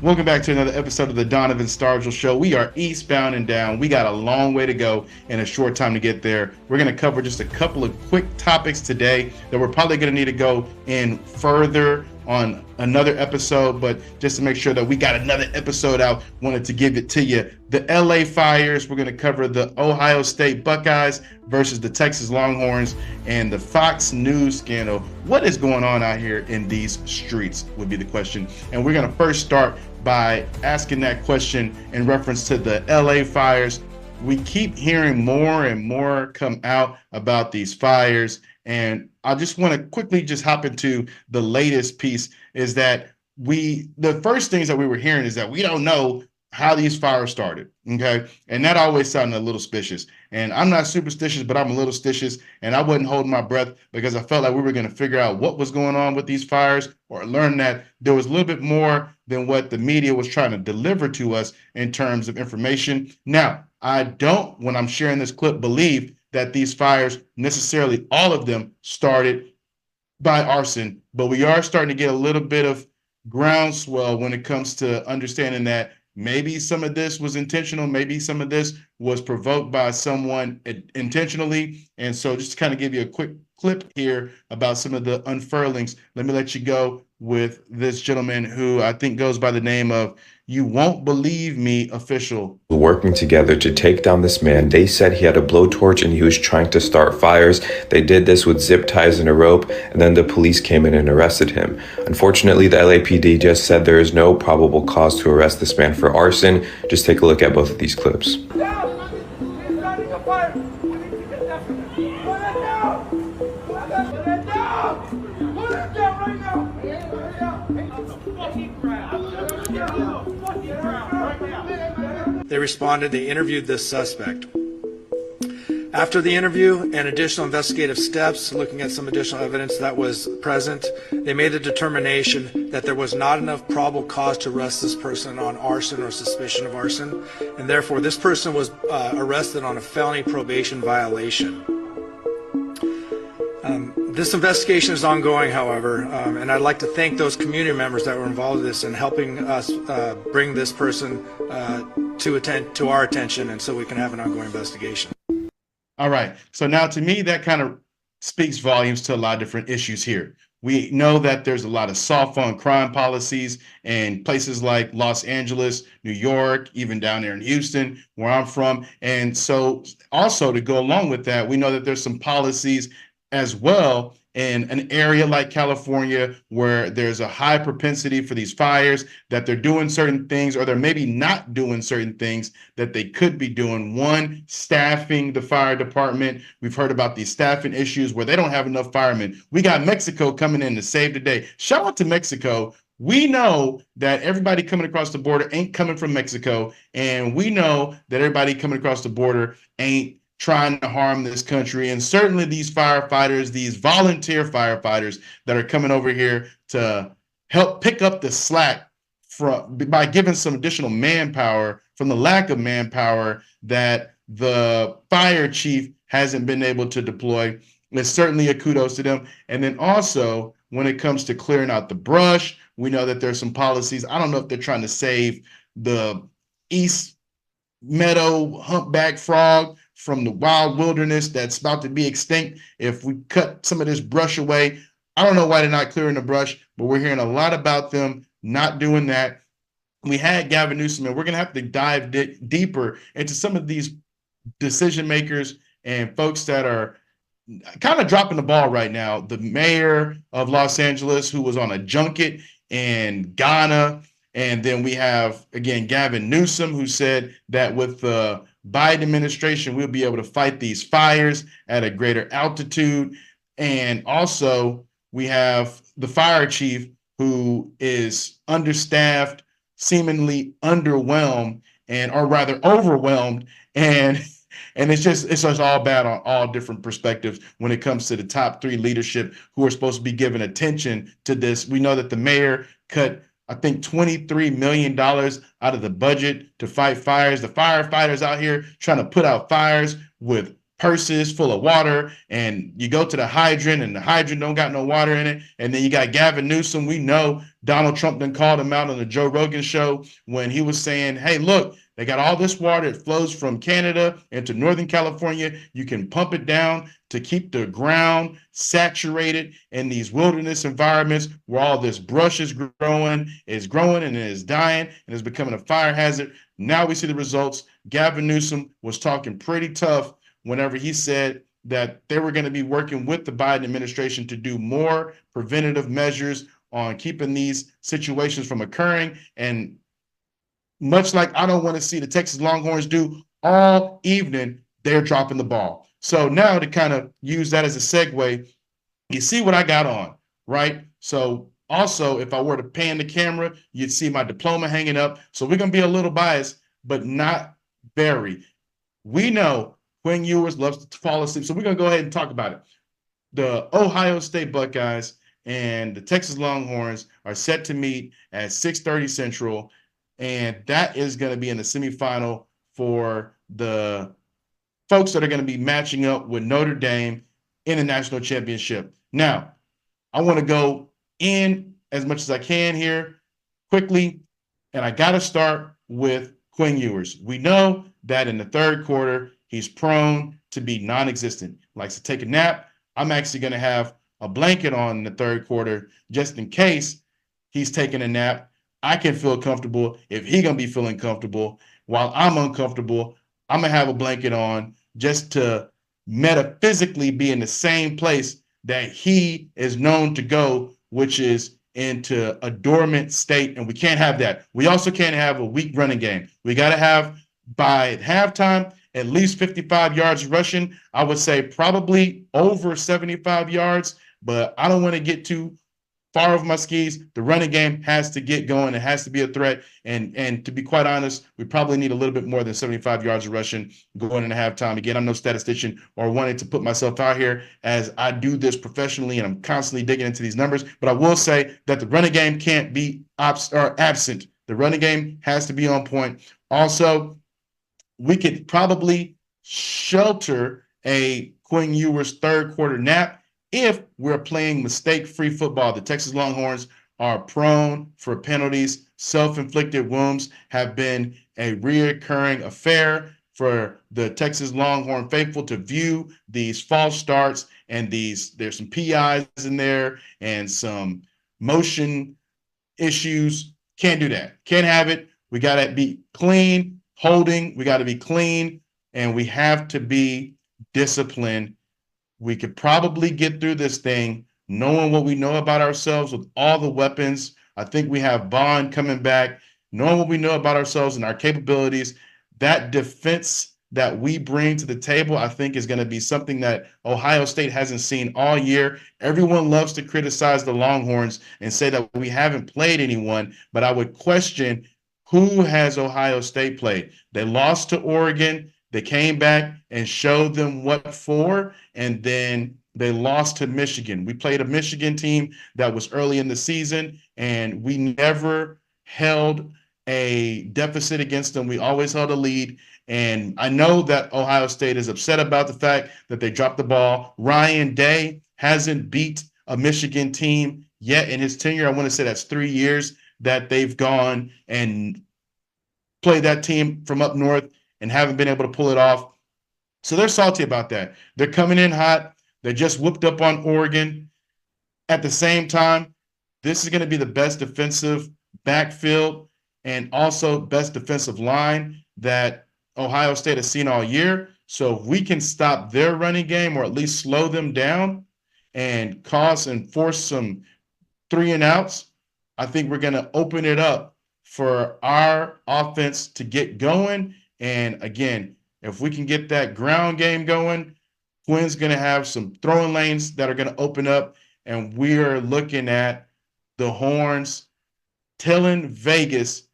Welcome back to another episode of the Donovan Stargell Show. We are eastbound and down. We got a long way to go and a short time to get there. We're going to cover just a couple of quick topics today that we're probably going to need to go in further on another episode, but just to make sure that we got another episode out, wanted to give it to you. The LA Fires, we're going to cover the Ohio State Buckeyes versus the Texas Longhorns, and the Fox News scandal. What is going on out here in these streets would be the question. And we're going to first start by asking that question in reference to the LA Fires. We keep hearing more and more come out about these fires, and I just want to quickly just hop into the latest piece is that the first things that we were hearing is that we don't know how these fires started, okay? And that always sounded a little suspicious. And I'm not superstitious, but I'm a little stitious, and I wasn't holding my breath because I felt like we were going to figure out what was going on with these fires or learn that there was a little bit more than what the media was trying to deliver to us in terms of information. Now, I don't, when I'm sharing this clip, believe that these fires necessarily, all of them, started by arson, but we are starting to get a little bit of groundswell when it comes to understanding that maybe some of this was intentional, maybe some of this was provoked by someone intentionally. And so just to kind of give you a quick clip here about some of the unfurlings, let me let you go with this gentleman who I think goes by the name of You Won't Believe Me Official. Working together to take down this man. They said he had a blowtorch and he was trying to start fires. They did this with zip ties and a rope, and then the police came in and arrested him. Unfortunately, the LAPD just said there is no probable cause to arrest this man for arson. Just take a look at both of these clips. They responded, they interviewed this suspect. After the interview and additional investigative steps, looking at some additional evidence that was present, they made a determination that there was not enough probable cause to arrest this person on arson or suspicion of arson, and therefore this person was arrested on a felony probation violation. This investigation is ongoing, however, and I'd like to thank those community members that were involved in this and helping us bring this person to our attention, and so we can have an ongoing investigation. All right. So now to me, that kind of speaks volumes to a lot of different issues here. We know that there's a lot of soft on crime policies in places like Los Angeles, New York, even down there in Houston, where I'm from. And so also to go along with that, we know that there's some policies as well in an area like California where there's a high propensity for these fires, that they're doing certain things or they're maybe not doing certain things that they could be doing. One, staffing the fire department. We've heard about these staffing issues where they don't have enough firemen. We got Mexico coming in to save the day. Shout out to Mexico. We know that everybody coming across the border ain't coming from Mexico, and we know that everybody coming across the border ain't trying to harm this country. And certainly these firefighters, these volunteer firefighters that are coming over here to help pick up the slack by giving some additional manpower from the lack of manpower that the fire chief hasn't been able to deploy. It's certainly a kudos to them. And then also when it comes to clearing out the brush, we know that there's some policies. I don't know if they're trying to save the East Meadow humpback frog from the wild wilderness that's about to be extinct if we cut some of this brush away. I don't know why they're not clearing the brush, but we're hearing a lot about them not doing that. We had Gavin Newsom, and we're going to have to dive deeper into some of these decision makers and folks that are kind of dropping the ball right now. The mayor of Los Angeles, who was on a junket in Ghana. And then we have, again, Gavin Newsom, who said that with the Biden administration, we'll be able to fight these fires at a greater altitude. And also we have the fire chief, who is understaffed, seemingly underwhelmed, or rather overwhelmed. And it's just all bad on all different perspectives when it comes to the top three leadership who are supposed to be giving attention to this. We know that the mayor cut, I think, $23 million out of the budget to fight fires. The firefighters out here trying to put out fires with purses full of water, and you go to the hydrant and the hydrant don't got no water in it. And then you got Gavin Newsom. We know Donald Trump then called him out on the Joe Rogan show when he was saying, hey, look, they got all this water. It flows from Canada into Northern California. You can pump it down to keep the ground saturated in these wilderness environments where all this brush is growing and it is dying and is becoming a fire hazard. Now we see the results. Gavin Newsom was talking pretty tough whenever he said that they were going to be working with the Biden administration to do more preventative measures on keeping these situations from occurring. And much like I don't want to see the Texas Longhorns do all evening, they're dropping the ball. So now to kind of use that as a segue, you see what I got on, right? So also, if I were to pan the camera, you'd see my diploma hanging up. So we're going to be a little biased, but not very. We know Quinn Ewers loves to fall asleep, so we're going to go ahead and talk about it. The Ohio State Buckeyes and the Texas Longhorns are set to meet at 6:30 Central, and that is going to be in the semifinal for the folks that are going to be matching up with Notre Dame in the national championship. Now, I want to go in as much as I can here quickly, and I got to start with Quinn Ewers. We know that in the third quarter, he's prone to be non-existent. Likes to take a nap. I'm actually going to have a blanket on in the third quarter just in case he's taking a nap. I can feel comfortable. If he's going to be feeling comfortable while I'm uncomfortable, I'm going to have a blanket on just to metaphysically be in the same place that he is known to go, which is into a dormant state. And we can't have that. We also can't have a weak running game. We got to have by halftime at least 55 yards rushing. I would say probably over 75 yards, but I don't want to get too far off my skis. The running game has to get going. It has to be a threat. And to be quite honest, we probably need a little bit more than 75 yards of rushing going into halftime. Again, I'm no statistician or wanting to put myself out here as I do this professionally and I'm constantly digging into these numbers. But I will say that the running game can't be absent. The running game has to be on point. Also, we could probably shelter a Quinn Ewers third quarter nap if we're playing mistake-free football. The Texas Longhorns are prone for penalties. Self-inflicted wounds have been a reoccurring affair for the Texas Longhorn faithful to view these false starts and there's some PIs in there and some motion issues. Can't do that. Can't have it. We got to be clean. Holding, we got to be clean, and we have to be disciplined. We could probably get through this thing knowing what we know about ourselves with all the weapons. I think we have Bond coming back, knowing what we know about ourselves and our capabilities. That defense that we bring to the table, I think, is going to be something that Ohio State hasn't seen all year. Everyone loves to criticize the Longhorns and say that we haven't played anyone, but I would question who has Ohio State played. They lost to Oregon. They came back and showed them what for, and then they lost to Michigan. We played a Michigan team that was early in the season, and we never held a deficit against them. We always held a lead, and I know that Ohio State is upset about the fact that they dropped the ball. Ryan Day hasn't beat a Michigan team yet in his tenure. I want to say that's 3 years that they've gone and played that team from up north and haven't been able to pull it off. So they're salty about that. They're coming in hot. They just whooped up on Oregon. At the same time, this is going to be the best defensive backfield and also best defensive line that Ohio State has seen all year. So if we can stop their running game or at least slow them down and cause and force some 3-and-outs, I think we're going to open it up for our offense to get going. And again, if we can get that ground game going, Quinn's going to have some throwing lanes that are going to open up. And we're looking at the Horns telling Vegas,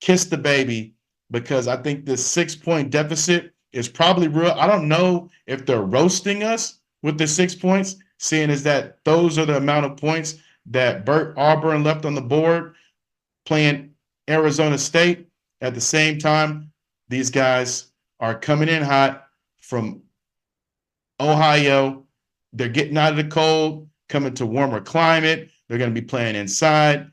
kiss the baby, because I think this 6-point deficit is probably real. I don't know if they're roasting us with the 6 points, seeing as that those are the amount of points that Burt Auburn left on the board playing Arizona State. At the same time, these guys are coming in hot from Ohio. They're getting out of the cold, coming to warmer climate. They're going to be playing inside.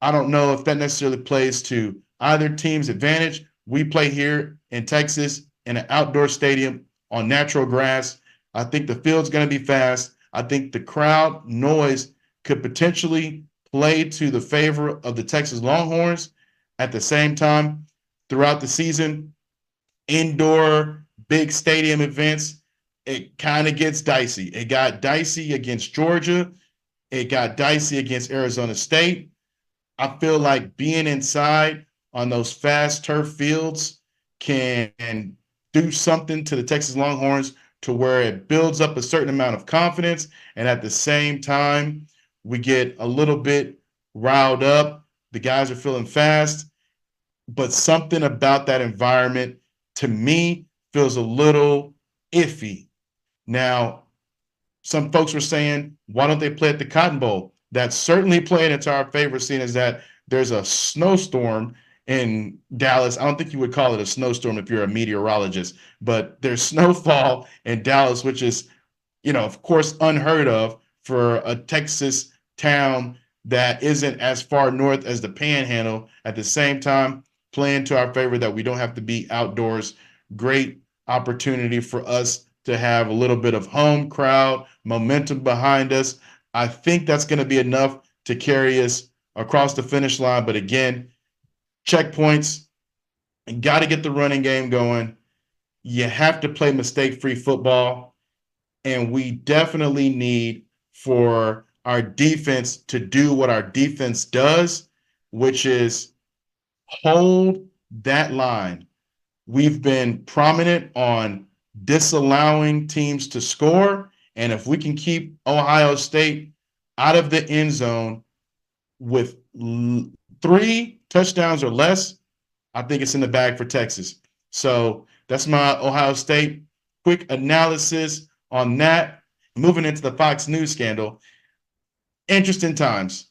I don't know if that necessarily plays to either team's advantage. We play here in Texas in an outdoor stadium on natural grass. I think the field's going to be fast. I think the crowd noise could potentially play to the favor of the Texas Longhorns. At the same time, throughout the season, indoor big stadium events, it kind of gets dicey. It got dicey against Georgia. It got dicey against Arizona State. I feel like being inside on those fast turf fields can do something to the Texas Longhorns to where it builds up a certain amount of confidence. And at the same time, we get a little bit riled up. The guys are feeling fast, but something about that environment to me feels a little iffy. Now, some folks were saying, why don't they play at the Cotton Bowl? That's certainly playing into our favor, seeing as that there's a snowstorm in Dallas. I don't think you would call it a snowstorm if you're a meteorologist, but there's snowfall in Dallas, which is, of course, unheard of for a Texas town that isn't as far north as the Panhandle. At the same time, playing to our favor that we don't have to be outdoors. Great opportunity for us to have a little bit of home crowd momentum behind us. I think that's going to be enough to carry us across the finish line. But again, checkpoints, and got to get the running game going. You have to play mistake-free football. And we definitely need for our defense to do what our defense does, which is hold that line. We've been prominent on disallowing teams to score. And if we can keep Ohio State out of the end zone with 3 touchdowns or less, I think it's in the bag for Texas. So that's my Ohio State quick analysis on that. Moving into the Fox News scandal. Interesting times.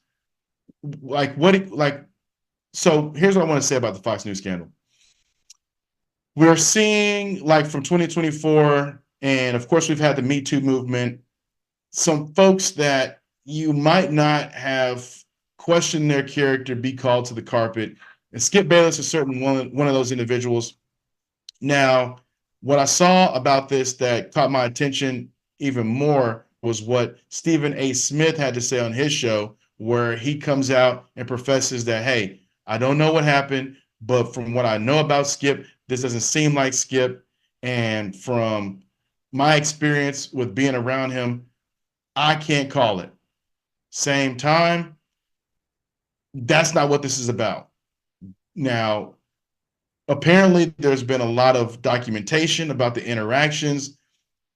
So here's what I want to say about the Fox News scandal. We're seeing, from 2024, and of course we've had the Me Too movement, some folks that you might not have questioned their character be called to the carpet. And Skip Bayless is certainly one of those individuals. Now, what I saw about this that caught my attention even more was what Stephen A. Smith had to say on his show, where he comes out and professes that, hey, I don't know what happened, but from what I know about Skip, this doesn't seem like Skip. And from my experience with being around him, I can't call it. Same time, that's not what this is about. Now, apparently there's been a lot of documentation about the interactions.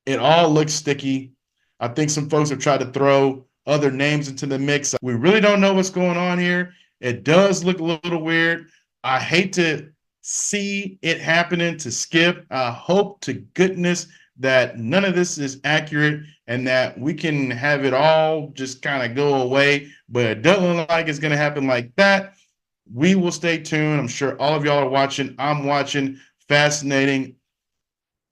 It all looks sticky. I think some folks have tried to throw other names into the mix. We really don't know what's going on here. It does look a little weird. I hate to see it happening to Skip. I hope to goodness that none of this is accurate and that we can have it all just kind of go away, but it doesn't look like it's going to happen like that. We will stay tuned. I'm sure all of y'all are watching. I'm watching. Fascinating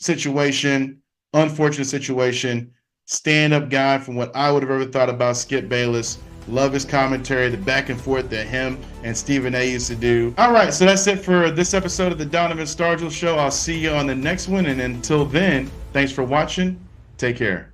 situation, unfortunate situation. Stand-up guy from what I would have ever thought about Skip Bayless. Love his commentary, the back and forth that him and Stephen A. used to do. All right, so that's it for this episode of the Donovan Stargell Show. I'll see you on the next one, and until then, thanks for watching. Take care.